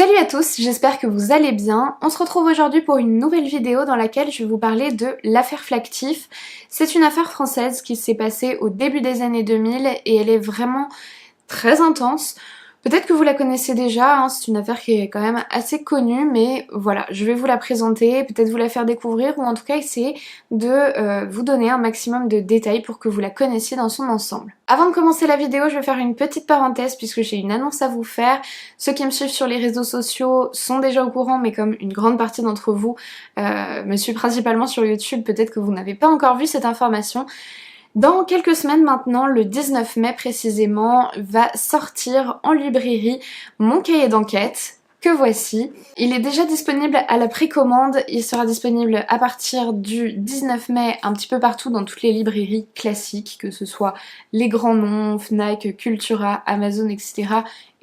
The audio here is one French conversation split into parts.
Salut à tous, j'espère que vous allez bien. On se retrouve aujourd'hui pour une nouvelle vidéo dans laquelle je vais vous parler de l'affaire Flactif. C'est une affaire française qui s'est passée au début des années 2000 et elle est vraiment très intense. Peut-être que vous la connaissez déjà, c'est une affaire qui est quand même assez connue, mais voilà, je vais vous la présenter, peut-être vous la faire découvrir ou en tout cas essayer de vous donner un maximum de détails pour que vous la connaissiez dans son ensemble. Avant de commencer la vidéo, je vais faire une petite parenthèse puisque j'ai une annonce à vous faire. Ceux qui me suivent sur les réseaux sociaux sont déjà au courant, mais comme une grande partie d'entre vous me suit principalement sur YouTube, peut-être que vous n'avez pas encore vu cette information. Dans quelques semaines maintenant, le 19 mai précisément, va sortir en librairie mon cahier d'enquête, que voici. Il est déjà disponible à la précommande, il sera disponible à partir du 19 mai un petit peu partout dans toutes les librairies classiques, que ce soit les grands noms, Fnac, Cultura, Amazon, etc.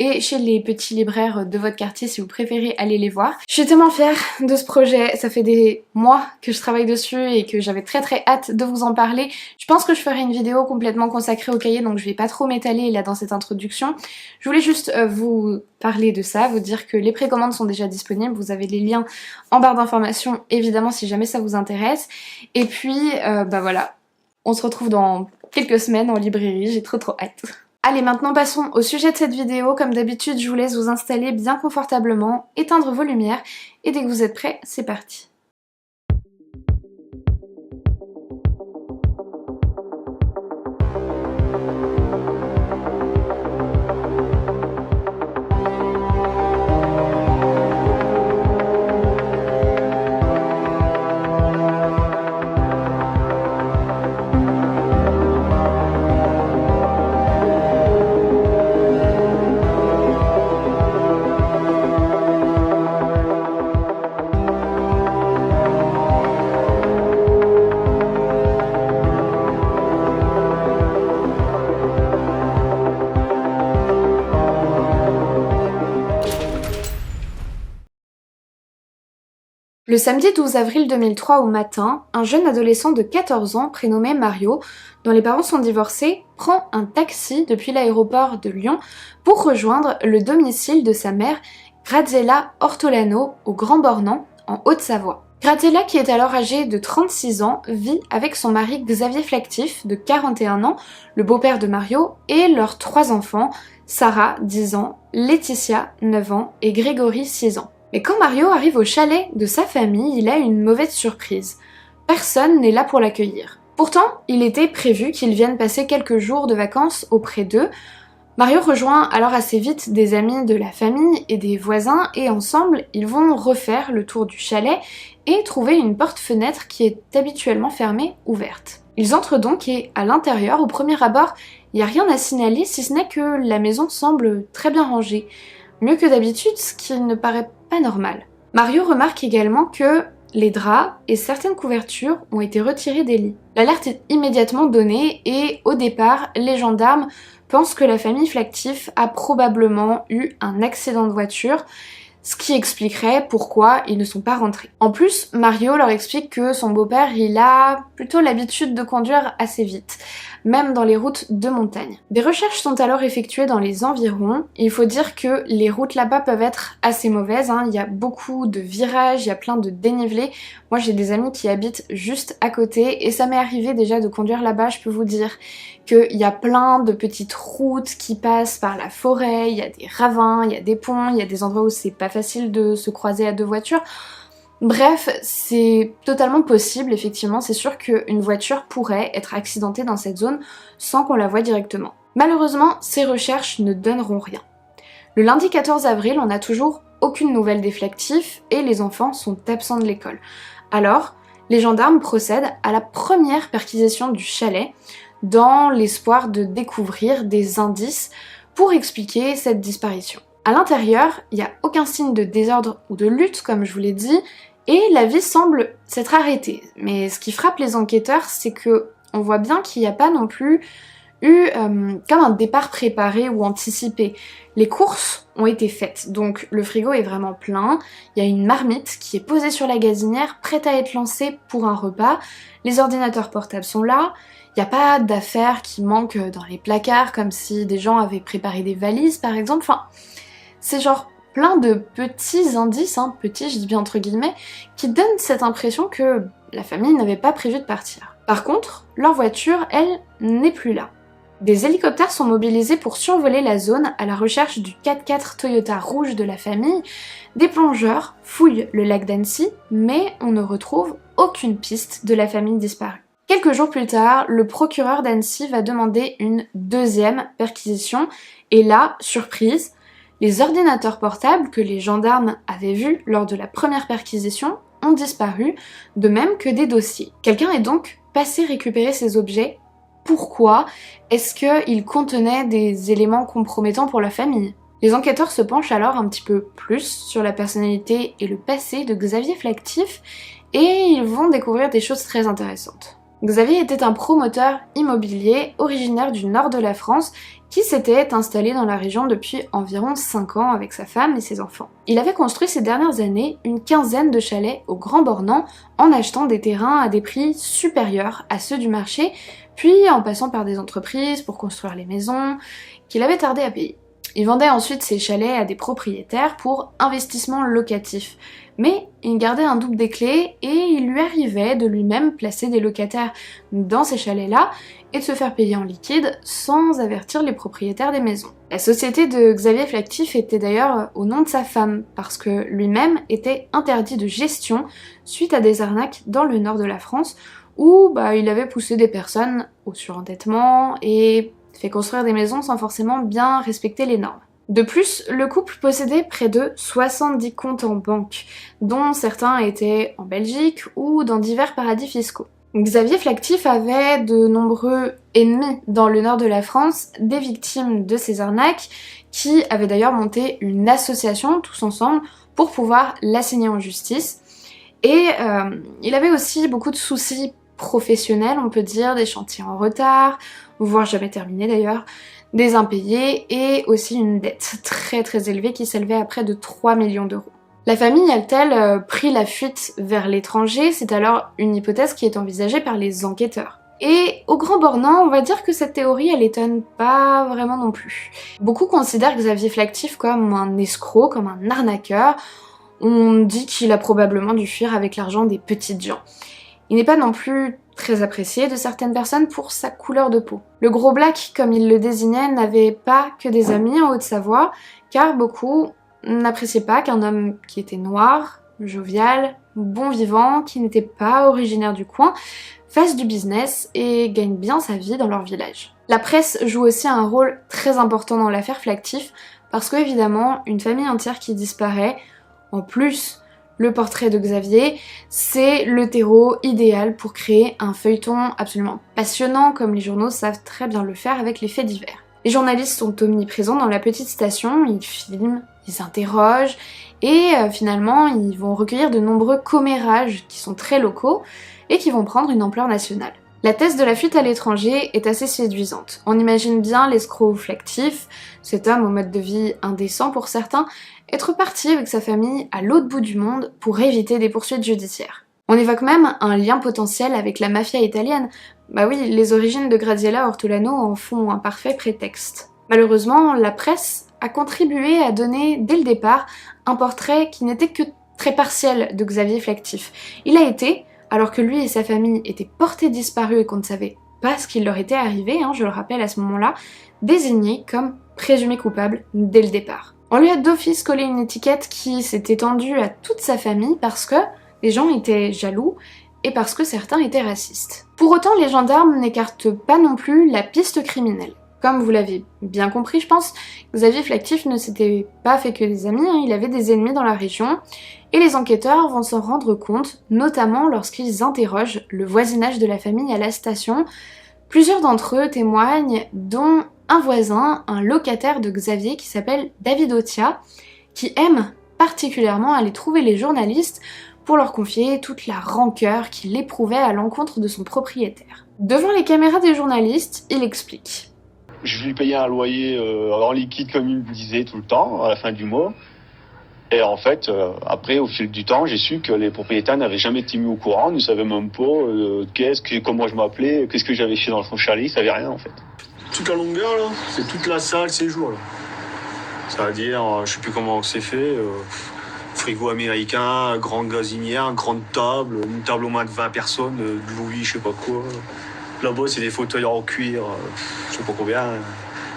et chez les petits libraires de votre quartier si vous préférez aller les voir. Je suis tellement fière de ce projet, ça fait des mois que je travaille dessus et que j'avais très hâte de vous en parler. Je pense que je ferai une vidéo complètement consacrée au cahier, donc je vais pas trop m'étaler là dans cette introduction. Je voulais juste vous parler de ça, vous dire que les précommandes sont déjà disponibles, vous avez les liens en barre d'informations évidemment si jamais ça vous intéresse. Et puis bah voilà, on se retrouve dans quelques semaines en librairie, j'ai trop hâte. Allez, maintenant passons au sujet de cette vidéo. Comme d'habitude, je vous laisse vous installer bien confortablement, éteindre vos lumières et dès que vous êtes prêts, c'est parti. Le samedi 12 avril 2003 au matin, un jeune adolescent de 14 ans prénommé Mario, dont les parents sont divorcés, prend un taxi depuis l'aéroport de Lyon pour rejoindre le domicile de sa mère, Graziella Ortolano, au Grand Bornand, en Haute-Savoie. Graziella, qui est alors âgée de 36 ans, vit avec son mari Xavier Flactif, de 41 ans, le beau-père de Mario, et leurs 3 enfants, Sarah, 10 ans, Laetitia, 9 ans, et Grégory, 6 ans. Mais quand Mario arrive au chalet de sa famille, il a une mauvaise surprise. Personne n'est là pour l'accueillir. Pourtant, il était prévu qu'il vienne passer quelques jours de vacances auprès d'eux. Mario rejoint alors assez vite des amis de la famille et des voisins et ensemble, ils vont refaire le tour du chalet et trouver une porte-fenêtre qui est habituellement fermée ouverte. Ils entrent donc et à l'intérieur, au premier abord, il n'y a rien à signaler si ce n'est que la maison semble très bien rangée. Mieux que d'habitude, ce qui ne paraît pas normal. Mario remarque également que les draps et certaines couvertures ont été retirés des lits. L'alerte est immédiatement donnée et au départ, les gendarmes pensent que la famille Flactif a probablement eu un accident de voiture, ce qui expliquerait pourquoi ils ne sont pas rentrés. En plus, Mario leur explique que son beau-père, il a plutôt l'habitude de conduire assez vite, même dans les routes de montagne. Des recherches sont alors effectuées dans les environs. Il faut dire que les routes là-bas peuvent être assez mauvaises, il y a beaucoup de virages, il y a plein de dénivelés. Moi j'ai des amis qui habitent juste à côté et ça m'est arrivé déjà de conduire là-bas, je peux vous dire qu'il y a plein de petites routes qui passent par la forêt, il y a des ravins, il y a des ponts, il y a des endroits où c'est pas facile de se croiser à 2 voitures. Bref, c'est totalement possible, effectivement, c'est sûr qu'une voiture pourrait être accidentée dans cette zone sans qu'on la voie directement. Malheureusement, ces recherches ne donneront rien. Le lundi 14 avril, on n'a toujours aucune nouvelle des Flactif et les enfants sont absents de l'école. Alors, les gendarmes procèdent à la première perquisition du chalet dans l'espoir de découvrir des indices pour expliquer cette disparition. À l'intérieur, il n'y a aucun signe de désordre ou de lutte, comme je vous l'ai dit, et la vie semble s'être arrêtée. Mais ce qui frappe les enquêteurs, c'est que on voit bien qu'il n'y a pas non plus eu comme un départ préparé ou anticipé. Les courses ont été faites, donc le frigo est vraiment plein, il y a une marmite qui est posée sur la gazinière, prête à être lancée pour un repas, les ordinateurs portables sont là, il n'y a pas d'affaires qui manquent dans les placards, comme si des gens avaient préparé des valises par exemple, enfin, c'est genre plein de petits indices, petits je dis bien entre guillemets, qui donnent cette impression que la famille n'avait pas prévu de partir. Par contre, leur voiture, elle, n'est plus là. Des hélicoptères sont mobilisés pour survoler la zone à la recherche du 4x4 Toyota rouge de la famille. Des plongeurs fouillent le lac d'Annecy, mais on ne retrouve aucune piste de la famille disparue. Quelques jours plus tard, le procureur d'Annecy va demander une deuxième perquisition, et là, surprise, les ordinateurs portables que les gendarmes avaient vus lors de la première perquisition ont disparu, de même que des dossiers. Quelqu'un est donc passé récupérer ces objets. Pourquoi? Est-ce qu'ils contenaient des éléments compromettants pour la famille? Les enquêteurs se penchent alors un petit peu plus sur la personnalité et le passé de Xavier Flactif et ils vont découvrir des choses très intéressantes. Xavier était un promoteur immobilier originaire du nord de la France qui s'était installé dans la région depuis environ 5 ans avec sa femme et ses enfants. Il avait construit ces dernières années une quinzaine de chalets au Grand Bornand en achetant des terrains à des prix supérieurs à ceux du marché, puis en passant par des entreprises pour construire les maisons qu'il avait tardé à payer. Il vendait ensuite ses chalets à des propriétaires pour investissement locatif. Mais il gardait un double des clés et il lui arrivait de lui-même placer des locataires dans ces chalets-là et de se faire payer en liquide sans avertir les propriétaires des maisons. La société de Xavier Flactif était d'ailleurs au nom de sa femme parce que lui-même était interdit de gestion suite à des arnaques dans le nord de la France où il avait poussé des personnes au surendettement et fait construire des maisons sans forcément bien respecter les normes. De plus, le couple possédait près de 70 comptes en banque, dont certains étaient en Belgique ou dans divers paradis fiscaux. Xavier Flactif avait de nombreux ennemis dans le nord de la France, des victimes de ces arnaques, qui avaient d'ailleurs monté une association tous ensemble pour pouvoir l'assigner en justice. Et il avait aussi beaucoup de soucis professionnels, on peut dire, des chantiers en retard, voire jamais terminés d'ailleurs, des impayés et aussi une dette très très élevée qui s'élevait à près de 3 millions d'euros. La famille a-t-elle pris la fuite vers l'étranger? C'est alors une hypothèse qui est envisagée par les enquêteurs. Et au Grand Bornand, on va dire que cette théorie, elle étonne pas vraiment non plus. Beaucoup considèrent Xavier Flactif comme un escroc, comme un arnaqueur. On dit qu'il a probablement dû fuir avec l'argent des petites gens. Il n'est pas non plus très apprécié de certaines personnes pour sa couleur de peau. Le gros black, comme il le désignait, n'avait pas que des amis en Haute-Savoie, car beaucoup n'appréciaient pas qu'un homme qui était noir, jovial, bon vivant, qui n'était pas originaire du coin, fasse du business et gagne bien sa vie dans leur village. La presse joue aussi un rôle très important dans l'affaire Flactif, parce que évidemment, une famille entière qui disparaît, en plus le portrait de Xavier, c'est le terreau idéal pour créer un feuilleton absolument passionnant comme les journaux savent très bien le faire avec les faits divers. Les journalistes sont omniprésents dans la petite station, ils filment, ils interrogent et finalement ils vont recueillir de nombreux commérages qui sont très locaux et qui vont prendre une ampleur nationale. La thèse de la fuite à l'étranger est assez séduisante. On imagine bien l'escroc Flactif, cet homme au mode de vie indécent pour certains, être parti avec sa famille à l'autre bout du monde pour éviter des poursuites judiciaires. On évoque même un lien potentiel avec la mafia italienne. Bah oui, les origines de Graziella Ortolano en font un parfait prétexte. Malheureusement, la presse a contribué à donner dès le départ un portrait qui n'était que très partiel de Xavier Flactif. Il a été, alors que lui et sa famille étaient portés disparus et qu'on ne savait pas ce qui leur était arrivé, je le rappelle à ce moment-là, désigné comme présumé coupable dès le départ. On lui a d'office collé une étiquette qui s'est étendue à toute sa famille parce que les gens étaient jaloux et parce que certains étaient racistes. Pour autant, les gendarmes n'écartent pas non plus la piste criminelle. Comme vous l'avez bien compris, je pense, Xavier Flactif ne s'était pas fait que des amis, il avait des ennemis dans la région, et les enquêteurs vont s'en rendre compte, notamment lorsqu'ils interrogent le voisinage de la famille à la station. Plusieurs d'entre eux témoignent, dont un voisin, un locataire de Xavier qui s'appelle David Otia, qui aime particulièrement aller trouver les journalistes pour leur confier toute la rancœur qu'il éprouvait à l'encontre de son propriétaire. Devant les caméras des journalistes, il explique. Je lui payais un loyer en liquide comme il me disait tout le temps, à la fin du mois. Et en fait, après, au fil du temps, j'ai su que les propriétaires n'avaient jamais été mis au courant, ne savaient même pas comment je m'appelais, qu'est-ce que j'avais fait dans son chalet, ils savaient rien en fait. Toute la longueur là, c'est toute la salle, ces jours là. C'est-à-dire, je sais plus comment c'est fait, frigo américain, grande gazinière, grande table, une table au moins de 20 personnes, de Louis, je sais pas quoi. Là-bas, c'est des fauteuils en cuir, je sais pas combien,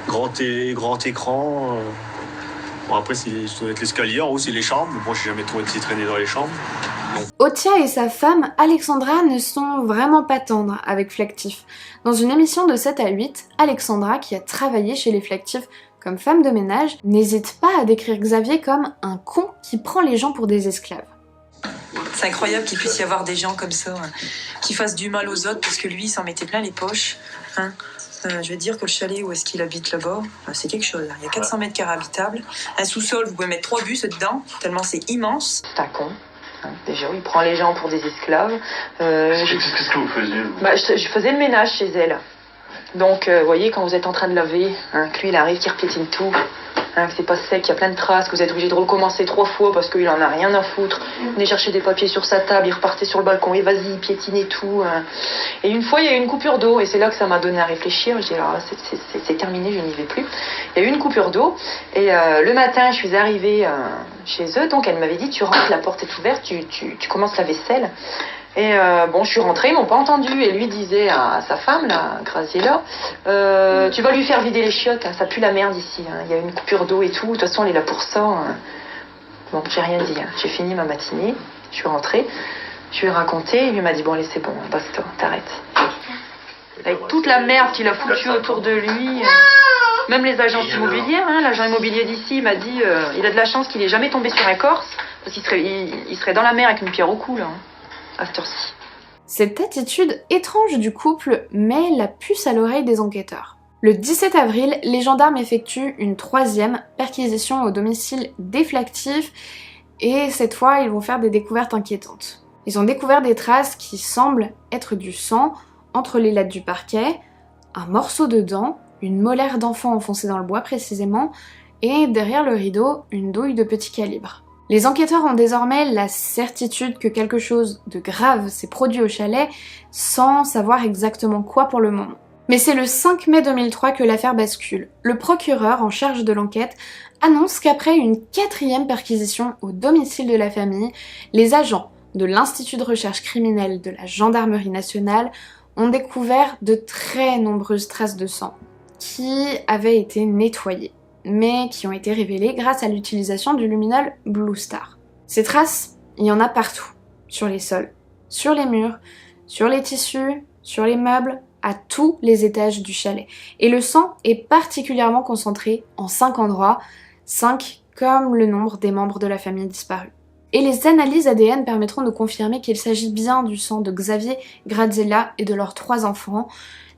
grand télé, grand écran. Bon, après, ça doit être l'escalier, en haut, c'est les chambres. Bon, j'ai jamais trop été traîné dans les chambres. Otia et sa femme, Alexandra, ne sont vraiment pas tendres avec Flactif. Dans une émission de 7 à 8, Alexandra, qui a travaillé chez les Flactifs comme femme de ménage, n'hésite pas à décrire Xavier comme un con qui prend les gens pour des esclaves. C'est incroyable qu'il puisse y avoir des gens comme ça, qui fassent du mal aux autres parce que lui, il s'en mettait plein les poches. Je vais te dire que le chalet où est-ce qu'il habite là-bas, c'est quelque chose. Il y a 400 mètres carrés habitables. Un sous-sol, vous pouvez mettre 3 bus dedans, tellement c'est immense. C'est un con. Déjà, il prend les gens pour des esclaves. Qu'est-ce que vous faisiez Je faisais le ménage chez elle. Donc, vous voyez, quand vous êtes en train de laver, que lui, il arrive, qu'il repiétine tout, que c'est pas sec, qu'il y a plein de traces, que vous êtes obligé de recommencer 3 fois parce qu'il en a rien à foutre. Il venait chercher des papiers sur sa table, il repartait sur le balcon, et vas-y, piétinez tout. Et une fois, il y a eu une coupure d'eau, et c'est là que ça m'a donné à réfléchir. Je dis, alors là, c'est terminé, je n'y vais plus. Il y a eu une coupure d'eau, et le matin, je suis arrivée chez eux, donc elle m'avait dit, tu rentres, la porte est ouverte, tu commences la vaisselle. Et bon, je suis rentrée, ils m'ont pas entendu. Et lui disait à sa femme, là, Graziella, tu vas lui faire vider les chiottes, ça pue la merde ici. Il y a une coupure d'eau et tout. De toute façon, elle est là pour ça. Bon, j'ai rien dit. J'ai fini ma matinée. Je suis rentrée. Je lui ai raconté. Il m'a dit, bon, allez, c'est bon, basta, t'arrêtes. Avec toute la merde qu'il a foutue autour de lui. Même les agences immobilières, l'agent immobilier d'ici, il m'a dit, il a de la chance qu'il ait jamais tombé sur un Corse, parce qu'il serait dans la mer avec une pierre au cou, là. À cette heure-ci. Cette attitude étrange du couple met la puce à l'oreille des enquêteurs. Le 17 avril, les gendarmes effectuent une 3e perquisition au domicile des Flactifs et cette fois, ils vont faire des découvertes inquiétantes. Ils ont découvert des traces qui semblent être du sang entre les lattes du parquet, un morceau de dent, une molaire d'enfant enfoncée dans le bois précisément, et derrière le rideau, une douille de petit calibre. Les enquêteurs ont désormais la certitude que quelque chose de grave s'est produit au chalet sans savoir exactement quoi pour le moment. Mais c'est le 5 mai 2003 que l'affaire bascule. Le procureur en charge de l'enquête annonce qu'après une 4e perquisition au domicile de la famille, les agents de l'Institut de recherche criminelle de la Gendarmerie nationale ont découvert de très nombreuses traces de sang qui avaient été nettoyées, mais qui ont été révélées grâce à l'utilisation du luminol Blue Star. Ces traces, il y en a partout, sur les sols, sur les murs, sur les tissus, sur les meubles, à tous les étages du chalet. Et le sang est particulièrement concentré en 5 endroits, 5 comme le nombre des membres de la famille disparus. Et les analyses ADN permettront de confirmer qu'il s'agit bien du sang de Xavier, Graziella et de leurs 3 enfants.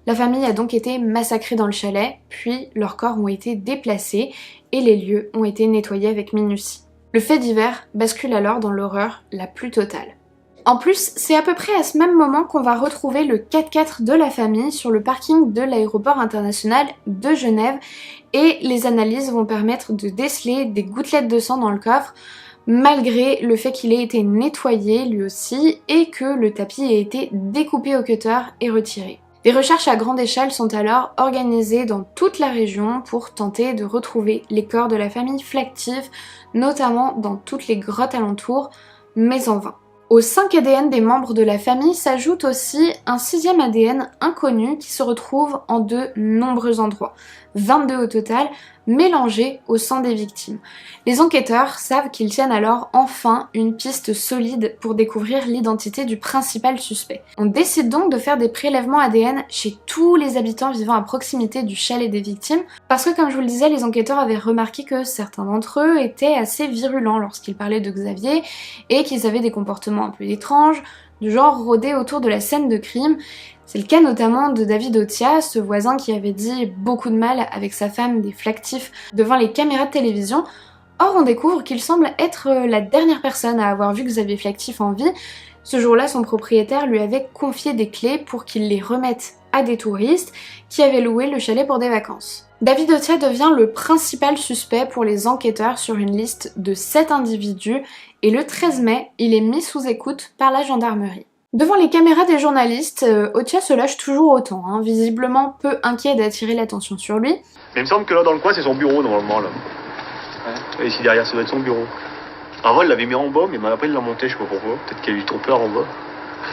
La famille a donc été massacrée dans le chalet, puis leurs corps ont été déplacés et les lieux ont été nettoyés avec minutie. Le fait divers bascule alors dans l'horreur la plus totale. En plus, c'est à peu près à ce même moment qu'on va retrouver le 4x4 de la famille sur le parking de l'aéroport international de Genève et les analyses vont permettre de déceler des gouttelettes de sang dans le coffre malgré le fait qu'il ait été nettoyé lui aussi et que le tapis ait été découpé au cutter et retiré. Des recherches à grande échelle sont alors organisées dans toute la région pour tenter de retrouver les corps de la famille Flactif, notamment dans toutes les grottes alentours, mais en vain. Aux 5 ADN des membres de la famille s'ajoute aussi un 6e ADN inconnu qui se retrouve en de nombreux endroits, 22 au total, mélangés au sang des victimes. Les enquêteurs savent qu'ils tiennent alors enfin une piste solide pour découvrir l'identité du principal suspect. On décide donc de faire des prélèvements ADN chez tous les habitants vivant à proximité du chalet des victimes, parce que comme je vous le disais, les enquêteurs avaient remarqué que certains d'entre eux étaient assez virulents lorsqu'ils parlaient de Xavier et qu'ils avaient des comportements un peu étranges, du genre rôder autour de la scène de crime. C'est le cas notamment de David Otia, ce voisin qui avait dit beaucoup de mal avec sa femme des Flactifs devant les caméras de télévision. Or on découvre qu'il semble être la dernière personne à avoir vu Xavier Flactif en vie. Ce jour-là, son propriétaire lui avait confié des clés pour qu'il les remette à des touristes qui avaient loué le chalet pour des vacances. David Otia devient le principal suspect pour les enquêteurs sur une liste de 7 individus et le 13 mai, il est mis sous écoute par la gendarmerie. Devant les caméras des journalistes, Otia se lâche toujours autant, visiblement peu inquiet d'attirer l'attention sur lui. Mais il me semble que là, dans le coin, c'est son bureau, normalement, là. Et ici derrière, ça doit être son bureau. Avant, il l'avait mis en bas, mais après, il l'a monté, je sais pas pourquoi. Peut-être qu'il a eu trop peur en bas.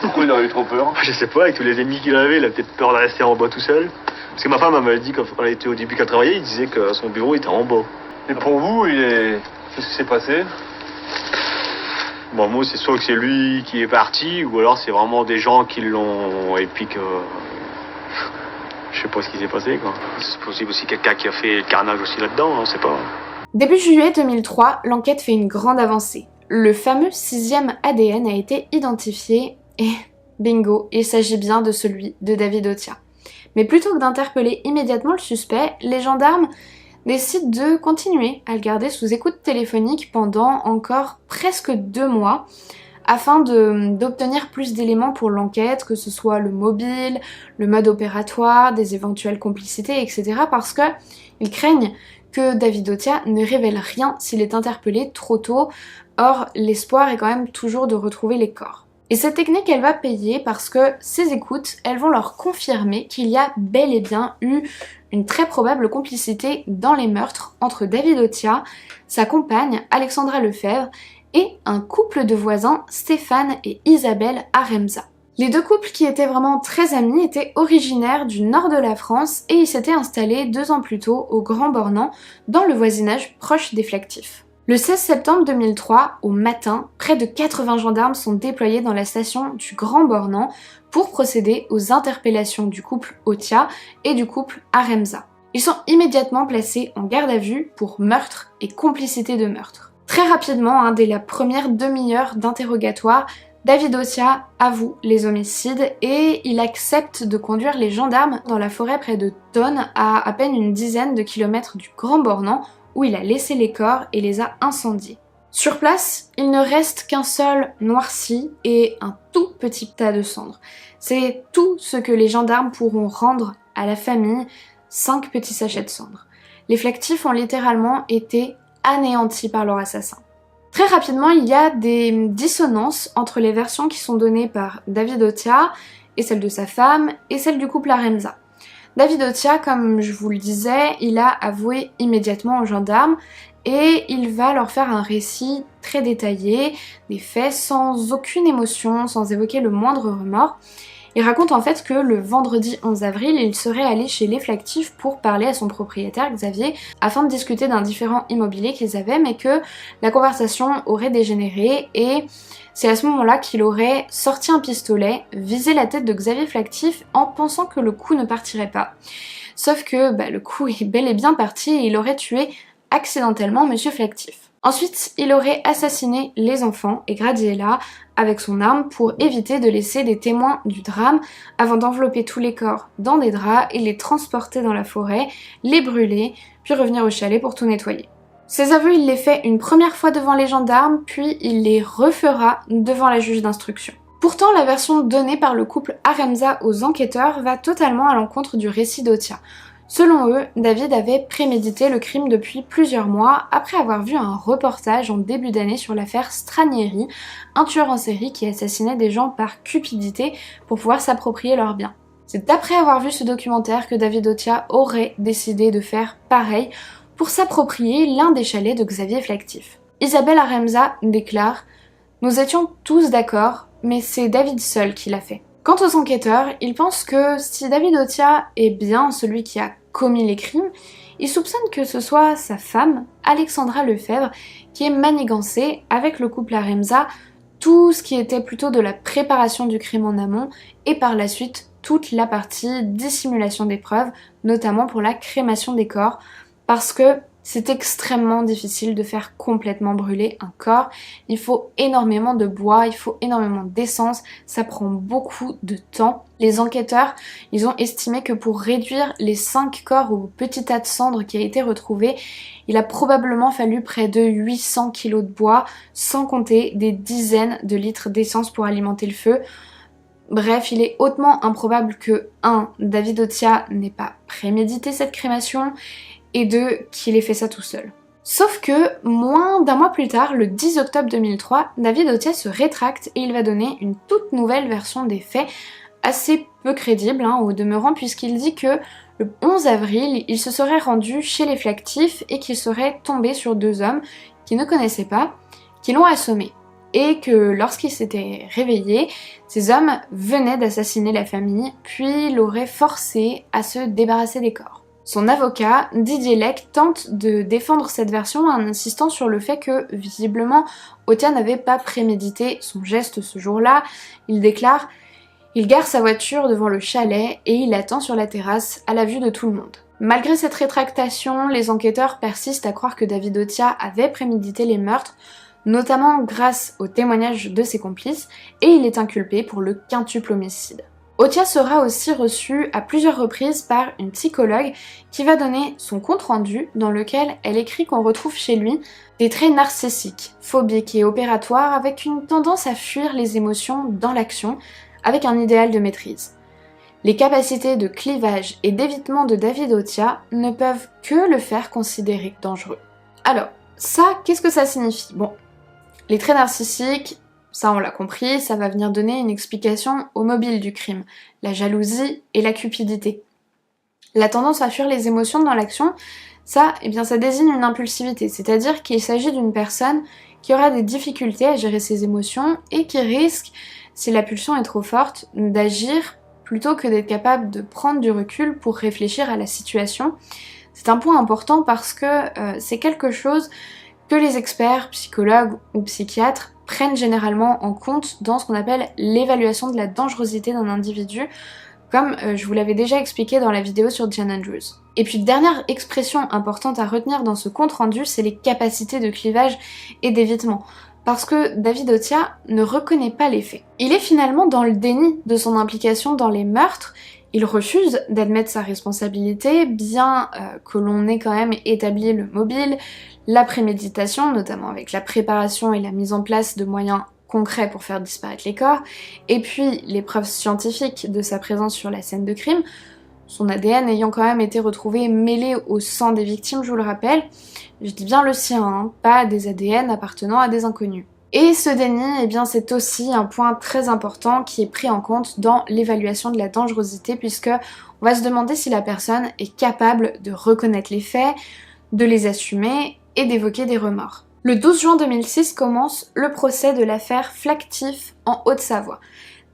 Pourquoi il a eu trop peur? Je sais pas, avec tous les ennemis qu'il avait, il a peut-être peur de rester en bas tout seul. Parce que ma femme elle m'avait dit, quand elle était au début qu'elle travaillait, il disait que son bureau était en bas. Et pour vous, qu'est-ce qui s'est passé? Bon, moi, c'est soit que c'est lui qui est parti, ou alors c'est vraiment des gens qui l'ont... Et puis que... Je sais pas ce qui s'est passé, quoi. C'est possible aussi quelqu'un qui a fait le carnage aussi là-dedans, on sait pas. Début juillet 2003, l'enquête fait une grande avancée. Le fameux 6e ADN a été identifié et bingo, il s'agit bien de celui de David Otia. Mais plutôt que d'interpeller immédiatement le suspect, les gendarmes décident de continuer à le garder sous écoute téléphonique pendant encore presque 2 mois afin d'obtenir plus d'éléments pour l'enquête, que ce soit le mobile, le mode opératoire, des éventuelles complicités, etc. parce que ils craignent que David Otia ne révèle rien s'il est interpellé trop tôt. Or, l'espoir est quand même toujours de retrouver les corps. Et cette technique, elle va payer parce que ces écoutes, elles vont leur confirmer qu'il y a bel et bien eu une très probable complicité dans les meurtres entre David Otia, sa compagne Alexandra Lefebvre et un couple de voisins, Stéphane et Isabelle Aremza. Les deux couples qui étaient vraiment très amis étaient originaires du nord de la France et ils s'étaient installés 2 ans plus tôt au Grand Bornand, dans le voisinage proche des Flactifs. Le 16 septembre 2003, au matin, près de 80 gendarmes sont déployés dans la station du Grand Bornand pour procéder aux interpellations du couple Otia et du couple Aremza. Ils sont immédiatement placés en garde à vue pour meurtre et complicité de meurtre. Très rapidement, dès la première demi-heure d'interrogatoire, David Otia avoue les homicides et il accepte de conduire les gendarmes dans la forêt près de Thônes, à peine une dizaine de kilomètres du Grand Bornand, où il a laissé les corps et les a incendiés. Sur place, il ne reste qu'un seul noirci et un tout petit tas de cendres. C'est tout ce que les gendarmes pourront rendre à la famille, 5 petits sachets de cendres. Les Flactifs ont littéralement été anéantis par leur assassin. Très rapidement, il y a des dissonances entre les versions qui sont données par David Otia et celle de sa femme et celle du couple Aremza. David Otia, comme je vous le disais, il a avoué immédiatement aux gendarmes et il va leur faire un récit très détaillé, des faits sans aucune émotion, sans évoquer le moindre remords. Il raconte en fait que le vendredi 11 avril, il serait allé chez les Flactifs pour parler à son propriétaire Xavier afin de discuter d'un différend immobilier qu'ils avaient, mais que la conversation aurait dégénéré et c'est à ce moment-là qu'il aurait sorti un pistolet, visé la tête de Xavier Flactif en pensant que le coup ne partirait pas. Sauf que le coup est bel et bien parti et il aurait tué accidentellement Monsieur Flactif. Ensuite, il aurait assassiné les enfants et Gradiella avec son arme pour éviter de laisser des témoins du drame avant d'envelopper tous les corps dans des draps et les transporter dans la forêt, les brûler, puis revenir au chalet pour tout nettoyer. Ces aveux, il les fait une première fois devant les gendarmes, puis il les refera devant la juge d'instruction. Pourtant, la version donnée par le couple Aremza aux enquêteurs va totalement à l'encontre du récit d'Otia. Selon eux, David avait prémédité le crime depuis plusieurs mois après avoir vu un reportage en début d'année sur l'affaire Stranieri, un tueur en série qui assassinait des gens par cupidité pour pouvoir s'approprier leurs biens. C'est après avoir vu ce documentaire que David Otia aurait décidé de faire pareil pour s'approprier l'un des chalets de Xavier Flactif. Isabelle Aremza déclare « Nous étions tous d'accord, mais c'est David seul qui l'a fait. » Quant aux enquêteurs, ils pensent que si David Otia est bien celui qui a commis les crimes, ils soupçonnent que ce soit sa femme, Alexandra Lefebvre, qui ait manigancé avec le couple Aremza tout ce qui était plutôt de la préparation du crime en amont et par la suite toute la partie dissimulation des preuves, notamment pour la crémation des corps, parce que c'est extrêmement difficile de faire complètement brûler un corps. Il faut énormément de bois, il faut énormément d'essence, ça prend beaucoup de temps. Les enquêteurs, ils ont estimé que pour réduire les 5 corps au petit tas de cendres qui a été retrouvé, il a probablement fallu près de 800 kg de bois, sans compter des dizaines de litres d'essence pour alimenter le feu. Bref, il est hautement improbable que 1. David Otia n'ait pas prémédité cette crémation, et 2. qu'il ait fait ça tout seul. Sauf que, moins d'un mois plus tard, le 10 octobre 2003, David Otia se rétracte et il va donner une toute nouvelle version des faits, assez peu crédible au demeurant, puisqu'il dit que Le 11 avril, il se serait rendu chez les Flactif et qu'il serait tombé sur 2 hommes qu'il ne connaissait pas, qui l'ont assommé. Et que lorsqu'il s'était réveillé, ces hommes venaient d'assassiner la famille, puis l'auraient forcé à se débarrasser des corps. Son avocat, Didier Lec, tente de défendre cette version en insistant sur le fait que, visiblement, Othia n'avait pas prémédité son geste ce jour-là. Il déclare « Il gare sa voiture devant le chalet et il attend sur la terrasse à la vue de tout le monde ». Malgré cette rétractation, les enquêteurs persistent à croire que David Othia avait prémédité les meurtres, notamment grâce aux témoignages de ses complices, et il est inculpé pour le quintuple homicide. Othia sera aussi reçue à plusieurs reprises par une psychologue qui va donner son compte-rendu dans lequel elle écrit qu'on retrouve chez lui des traits narcissiques, phobiques et opératoires avec une tendance à fuir les émotions dans l'action, avec un idéal de maîtrise. Les capacités de clivage et d'évitement de David Othia ne peuvent que le faire considérer dangereux. Alors, ça, qu'est-ce que ça signifie? Bon, les traits narcissiques, ça on l'a compris, ça va venir donner une explication au mobile du crime, la jalousie et la cupidité. La tendance à fuir les émotions dans l'action, ça, eh bien ça désigne une impulsivité, c'est-à-dire qu'il s'agit d'une personne qui aura des difficultés à gérer ses émotions et qui risque, si la pulsion est trop forte, d'agir plutôt que d'être capable de prendre du recul pour réfléchir à la situation. C'est un point important parce que c'est quelque chose que les experts, psychologues ou psychiatres prennent généralement en compte dans ce qu'on appelle l'évaluation de la dangerosité d'un individu, comme je vous l'avais déjà expliqué dans la vidéo sur Jane Andrews. Et puis dernière expression importante à retenir dans ce compte-rendu, c'est les capacités de clivage et d'évitement. Parce que David Othia ne reconnaît pas les faits. Il est finalement dans le déni de son implication dans les meurtres. Il refuse d'admettre sa responsabilité, bien que l'on ait quand même établi le mobile, la préméditation, notamment avec la préparation et la mise en place de moyens concrets pour faire disparaître les corps, et puis les preuves scientifiques de sa présence sur la scène de crime, son ADN ayant quand même été retrouvé mêlé au sang des victimes, je vous le rappelle. Je dis bien le sien, hein, pas des ADN appartenant à des inconnus. Et ce déni, eh bien, c'est aussi un point très important qui est pris en compte dans l'évaluation de la dangerosité, puisque on va se demander si la personne est capable de reconnaître les faits, de les assumer et d'évoquer des remords. Le 12 juin 2006 commence le procès de l'affaire Flactif en Haute-Savoie.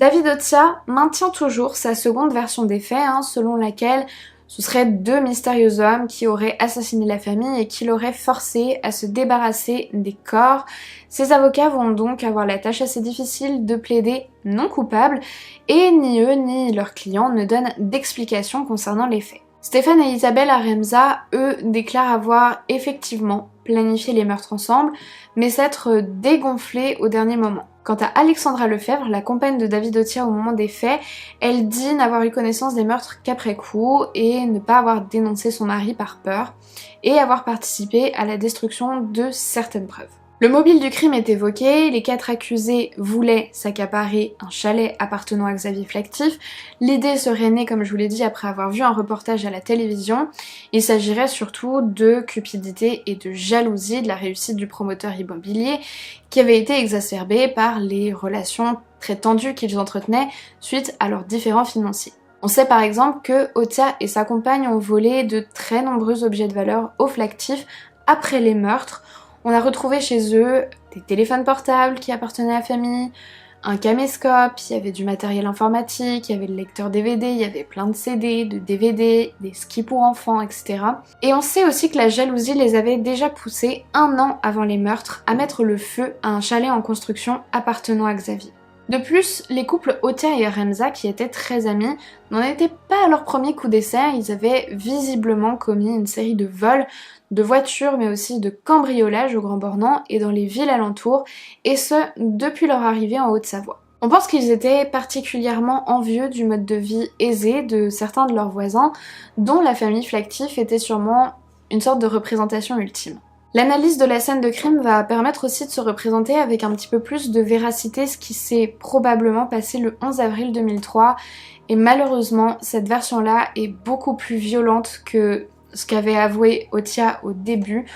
David Othia maintient toujours sa seconde version des faits, selon laquelle ce seraient 2 mystérieux hommes qui auraient assassiné la famille et qui l'auraient forcé à se débarrasser des corps. Ses avocats vont donc avoir la tâche assez difficile de plaider non coupable et ni eux ni leurs clients ne donnent d'explications concernant les faits. Stéphane et Isabelle Aremza, eux, déclarent avoir effectivement planifié les meurtres ensemble, mais s'être dégonflés au dernier moment. Quant à Alexandra Lefebvre, la compagne de David Othia au moment des faits, elle dit n'avoir eu connaissance des meurtres qu'après coup et ne pas avoir dénoncé son mari par peur et avoir participé à la destruction de certaines preuves. Le mobile du crime est évoqué, les 4 accusés voulaient s'accaparer un chalet appartenant à Xavier Flactif. L'idée serait née, comme je vous l'ai dit, après avoir vu un reportage à la télévision. Il s'agirait surtout de cupidité et de jalousie de la réussite du promoteur immobilier qui avait été exacerbée par les relations très tendues qu'ils entretenaient suite à leurs différends financiers. On sait par exemple que Othia et sa compagne ont volé de très nombreux objets de valeur au Flactif après les meurtres. On a retrouvé chez eux des téléphones portables qui appartenaient à la famille, un caméscope, il y avait du matériel informatique, il y avait le lecteur DVD, il y avait plein de CD, de DVD, des skis pour enfants, etc. Et on sait aussi que la jalousie les avait déjà poussés 1 an avant les meurtres à mettre le feu à un chalet en construction appartenant à Xavier. De plus, les couples Othia et Aremza, qui étaient très amis, n'en étaient pas à leur premier coup d'essai, ils avaient visiblement commis une série de vols de voitures mais aussi de cambriolages au Grand Bornand et dans les villes alentours, et ce depuis leur arrivée en Haute-Savoie. On pense qu'ils étaient particulièrement envieux du mode de vie aisé de certains de leurs voisins, dont la famille Flactif était sûrement une sorte de représentation ultime. L'analyse de la scène de crime va permettre aussi de se représenter avec un petit peu plus de véracité ce qui s'est probablement passé le 11 avril 2003, et malheureusement cette version-là est beaucoup plus violente que ce qu'avait avoué Othia au début.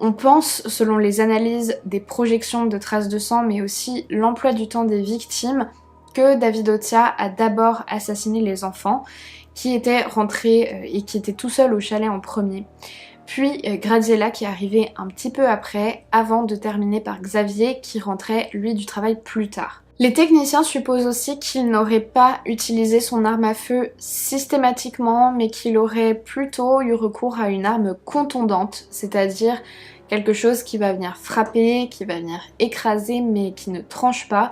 On pense, selon les analyses, des projections de traces de sang, mais aussi l'emploi du temps des victimes, que David Othia a d'abord assassiné les enfants, qui était rentré et qui était tout seul au chalet en premier. Puis Graziella qui est arrivée un petit peu après, avant de terminer par Xavier qui rentrait lui du travail plus tard. Les techniciens supposent aussi qu'il n'aurait pas utilisé son arme à feu systématiquement, mais qu'il aurait plutôt eu recours à une arme contondante, c'est-à-dire quelque chose qui va venir frapper, qui va venir écraser, mais qui ne tranche pas,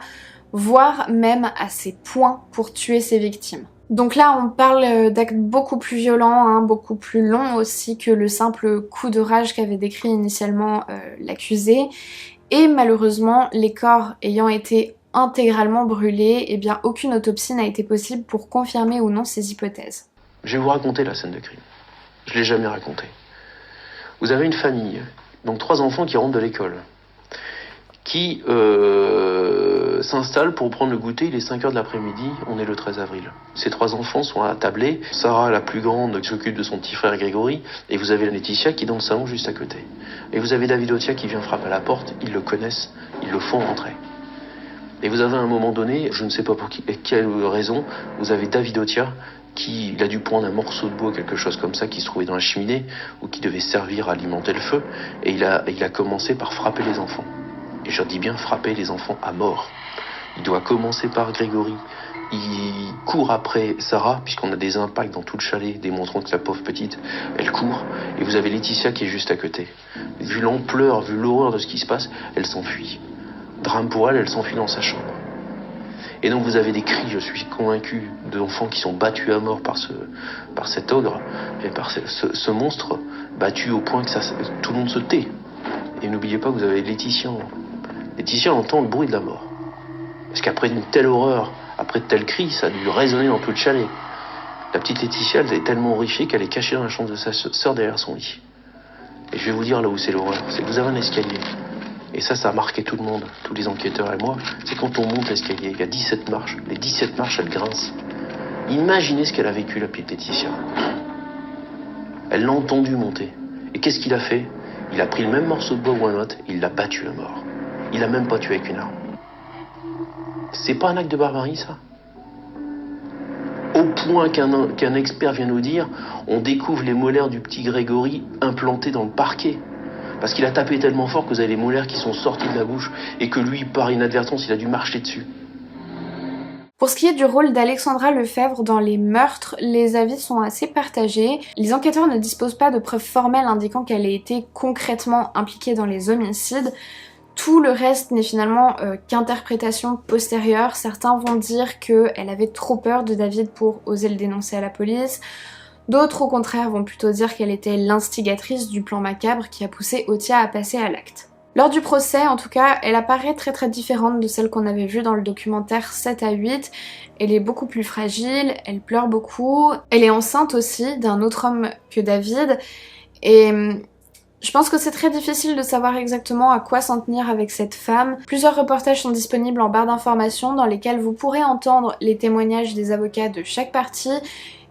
voire même à ses poings pour tuer ses victimes. Donc là on parle d'actes beaucoup plus violents, hein, beaucoup plus longs aussi que le simple coup de rage qu'avait décrit initialement l'accusé, et malheureusement les corps ayant été intégralement brûlés, eh bien aucune autopsie n'a été possible pour confirmer ou non ces hypothèses. Je vais vous raconter la scène de crime. Je ne l'ai jamais racontée. Vous avez une famille, donc 3 enfants qui rentrent de l'école, qui s'installent pour prendre le goûter, il est 5h de l'après-midi, on est le 13 avril. Ces 3 enfants sont attablés, Sarah la plus grande qui s'occupe de son petit frère Grégory, et vous avez Laetitia qui est dans le salon juste à côté. Et vous avez David Otia qui vient frapper à la porte, ils le connaissent, ils le font rentrer. Et vous avez à un moment donné, je ne sais pas pour quelle raison, vous avez David Otia qui il a dû prendre un morceau de bois, quelque chose comme ça, qui se trouvait dans la cheminée ou qui devait servir à alimenter le feu, et il a commencé par frapper les enfants. Et je dis bien frapper les enfants à mort. Il doit commencer par Grégory. Il court après Sarah, puisqu'on a des impacts dans tout le chalet, démontrant que la pauvre petite, elle court. Et vous avez Laetitia qui est juste à côté. Vu l'ampleur, vu l'horreur de ce qui se passe, elle s'enfuit. Drame pour elle, elle s'enfuit dans sa chambre. Et donc vous avez des cris, je suis convaincu, d'enfants qui sont battus à mort par cet ogre, et par ce monstre, battu au point que tout le monde se tait. Et n'oubliez pas que vous avez Laetitia. Laetitia entend le bruit de la mort. Parce qu'après une telle horreur, après de tels cris, ça a dû résonner dans tout le chalet. La petite Laetitia, elle est tellement horrifiée qu'elle est cachée dans la chambre de sa sœur derrière son lit. Et je vais vous dire là où c'est l'horreur, c'est que vous avez un escalier. Et ça a marqué tout le monde, tous les enquêteurs et moi, c'est quand on monte l'escalier, il y a 17 marches. Les 17 marches, elles grincent. Imaginez ce qu'elle a vécu, la petite Laetitia. Elle l'a entendu monter. Et qu'est-ce qu'il a fait? Il a pris le même morceau de bois ou un autre, il l'a battu à mort. Il a même pas tué avec une arme. C'est pas un acte de barbarie, ça? Au point qu'un expert vient nous dire, on découvre les molaires du petit Grégory implantés dans le parquet. Parce qu'il a tapé tellement fort que vous avez les molaires qui sont sortis de la bouche et que lui, par inadvertance, il a dû marcher dessus. Pour ce qui est du rôle d'Alexandra Lefebvre dans les meurtres, les avis sont assez partagés. Les enquêteurs ne disposent pas de preuves formelles indiquant qu'elle ait été concrètement impliquée dans les homicides. Tout le reste n'est finalement qu'interprétation postérieure. Certains vont dire qu'elle avait trop peur de David pour oser le dénoncer à la police. D'autres au contraire vont plutôt dire qu'elle était l'instigatrice du plan macabre qui a poussé Otia à passer à l'acte. Lors du procès, en tout cas, elle apparaît très différente de celle qu'on avait vue dans le documentaire 7 à 8. Elle est beaucoup plus fragile, elle pleure beaucoup, elle est enceinte aussi d'un autre homme que David, et je pense que c'est très difficile de savoir exactement à quoi s'en tenir avec cette femme. Plusieurs reportages sont disponibles en barre d'informations dans lesquels vous pourrez entendre les témoignages des avocats de chaque partie,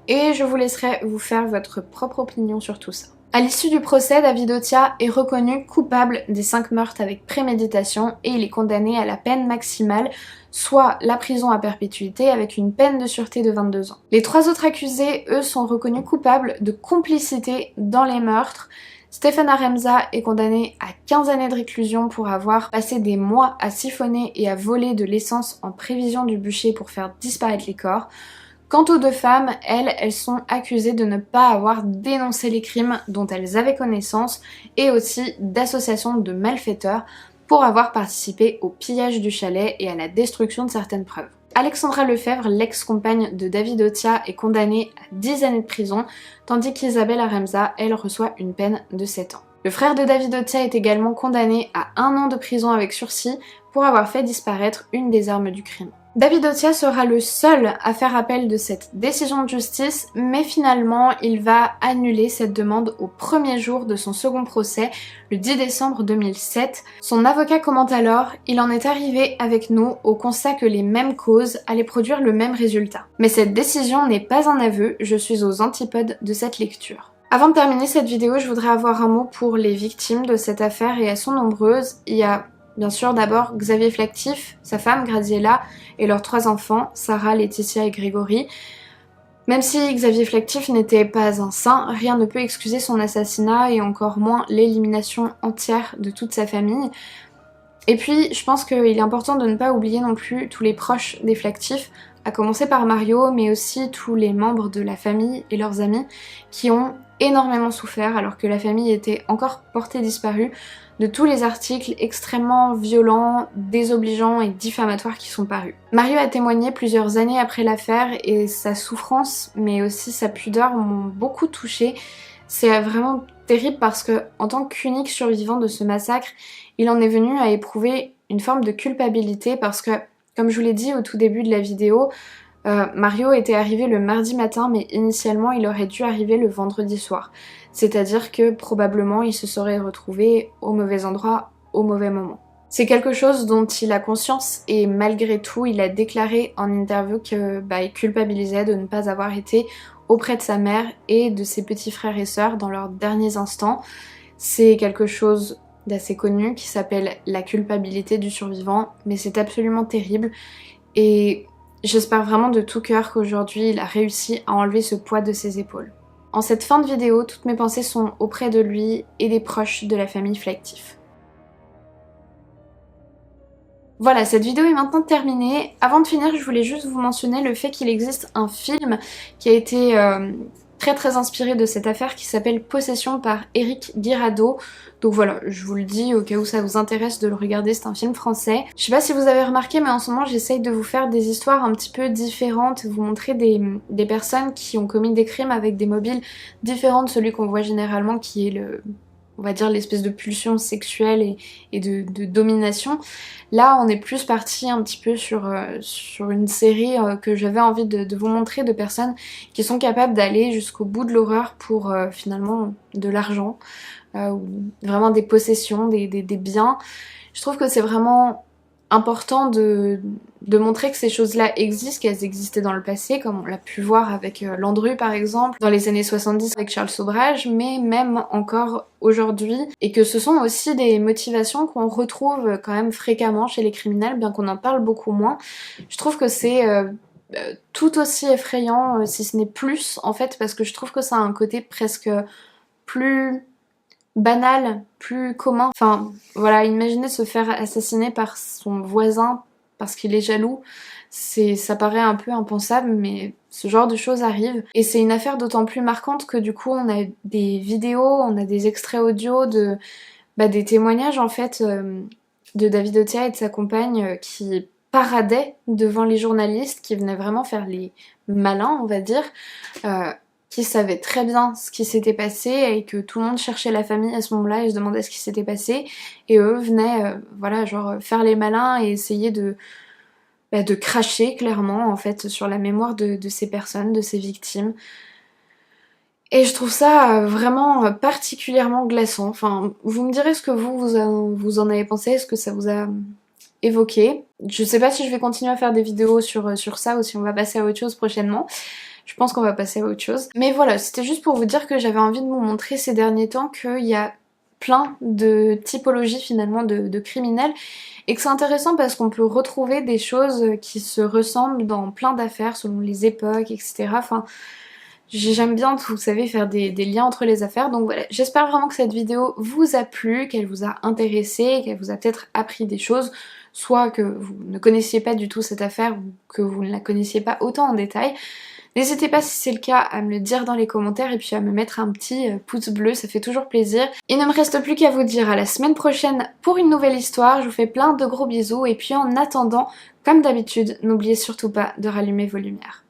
et je vous laisserai vous faire votre propre opinion sur tout ça. À l'issue du procès, David Otia est reconnu coupable des 5 meurtres avec préméditation et il est condamné à la peine maximale, soit la prison à perpétuité avec une peine de sûreté de 22 ans. Les 3 autres accusés, eux, sont reconnus coupables de complicité dans les meurtres. Stéphane Aremza est condamné à 15 années de réclusion pour avoir passé des mois à siphonner et à voler de l'essence en prévision du bûcher pour faire disparaître les corps. Quant aux 2 femmes, elles sont accusées de ne pas avoir dénoncé les crimes dont elles avaient connaissance et aussi d'association de malfaiteurs pour avoir participé au pillage du chalet et à la destruction de certaines preuves. Alexandra Lefebvre, l'ex-compagne de David Otia, est condamnée à 10 années de prison, tandis qu'Isabelle Aremza, elle, reçoit une peine de 7 ans. Le frère de David Otia est également condamné à 1 an de prison avec sursis pour avoir fait disparaître une des armes du crime. David Otia sera le seul à faire appel de cette décision de justice, mais finalement il va annuler cette demande au premier jour de son second procès, le 10 décembre 2007. Son avocat commente alors « Il en est arrivé avec nous au constat que les mêmes causes allaient produire le même résultat. Mais cette décision n'est pas un aveu, je suis aux antipodes de cette lecture. » Avant de terminer cette vidéo, je voudrais avoir un mot pour les victimes de cette affaire et elles sont nombreuses. Il y a bien sûr d'abord Xavier Flactif, sa femme Graziella et leurs 3 enfants, Sarah, Laetitia et Grégory. Même si Xavier Flactif n'était pas un saint, rien ne peut excuser son assassinat et encore moins l'élimination entière de toute sa famille. Et puis je pense qu'il est important de ne pas oublier non plus tous les proches des Flactif, à commencer par Mario, mais aussi tous les membres de la famille et leurs amis qui ont énormément souffert alors que la famille était encore portée disparue de tous les articles extrêmement violents, désobligeants et diffamatoires qui sont parus. Mario a témoigné plusieurs années après l'affaire et sa souffrance mais aussi sa pudeur m'ont beaucoup touchée. C'est vraiment terrible parce que en tant qu'unique survivant de ce massacre, il en est venu à éprouver une forme de culpabilité parce que, comme je vous l'ai dit au tout début de la vidéo, Mario était arrivé le mardi matin mais initialement il aurait dû arriver le vendredi soir. C'est-à-dire que probablement il se serait retrouvé au mauvais endroit au mauvais moment. C'est quelque chose dont il a conscience et malgré tout il a déclaré en interview qu'il culpabilisait de ne pas avoir été auprès de sa mère et de ses petits frères et sœurs dans leurs derniers instants. C'est quelque chose d'assez connu qui s'appelle la culpabilité du survivant, mais c'est absolument terrible et j'espère vraiment de tout cœur qu'aujourd'hui il a réussi à enlever ce poids de ses épaules. En cette fin de vidéo, toutes mes pensées sont auprès de lui et des proches de la famille Flactif. Voilà, cette vidéo est maintenant terminée. Avant de finir, je voulais juste vous mentionner le fait qu'il existe un film qui a été très inspiré de cette affaire qui s'appelle Possession par Éric Guirado. Donc voilà, je vous le dis au cas où ça vous intéresse de le regarder, c'est un film français. Je sais pas si vous avez remarqué mais en ce moment j'essaye de vous faire des histoires un petit peu différentes, vous montrer des personnes qui ont commis des crimes avec des mobiles différents de celui qu'on voit généralement qui est on va dire l'espèce de pulsion sexuelle et de domination. Là on est plus parti un petit peu sur une série que j'avais envie de vous montrer de personnes qui sont capables d'aller jusqu'au bout de l'horreur pour finalement de l'argent, ou vraiment des possessions, des biens. Je trouve que c'est vraiment important de montrer que ces choses-là existent, qu'elles existaient dans le passé, comme on l'a pu voir avec Landru par exemple, dans les années 70 avec Charles Sobrage, mais même encore aujourd'hui, et que ce sont aussi des motivations qu'on retrouve quand même fréquemment chez les criminels, bien qu'on en parle beaucoup moins. Je trouve que c'est tout aussi effrayant, si ce n'est plus en fait, parce que je trouve que ça a un côté presque plus banal, plus commun. Enfin voilà, imaginez se faire assassiner par son voisin parce qu'il est jaloux, ça paraît un peu impensable mais ce genre de choses arrive et c'est une affaire d'autant plus marquante que du coup on a des vidéos, on a des extraits audio des témoignages en fait de David Othia et de sa compagne qui paradaient devant les journalistes, qui venaient vraiment faire les malins on va dire, qui savaient très bien ce qui s'était passé et que tout le monde cherchait la famille à ce moment-là et se demandait ce qui s'était passé et eux venaient voilà genre faire les malins et essayer de cracher clairement en fait sur la mémoire de ces personnes, de ces victimes. Et je trouve ça vraiment particulièrement glaçant. Enfin, vous me direz ce que vous en avez pensé, est-ce que ça vous a évoqué. Je sais pas si je vais continuer à faire des vidéos sur ça ou si on va passer à autre chose prochainement. Je pense qu'on va passer à autre chose. Mais voilà, c'était juste pour vous dire que j'avais envie de vous montrer ces derniers temps qu'il y a plein de typologies finalement de criminels et que c'est intéressant parce qu'on peut retrouver des choses qui se ressemblent dans plein d'affaires selon les époques, etc. Enfin, j'aime bien, vous savez, faire des liens entre les affaires. Donc voilà, j'espère vraiment que cette vidéo vous a plu, qu'elle vous a intéressé, qu'elle vous a peut-être appris des choses, soit que vous ne connaissiez pas du tout cette affaire ou que vous ne la connaissiez pas autant en détail. N'hésitez pas si c'est le cas à me le dire dans les commentaires et puis à me mettre un petit pouce bleu, ça fait toujours plaisir. Il ne me reste plus qu'à vous dire à la semaine prochaine pour une nouvelle histoire, je vous fais plein de gros bisous et puis en attendant, comme d'habitude, n'oubliez surtout pas de rallumer vos lumières.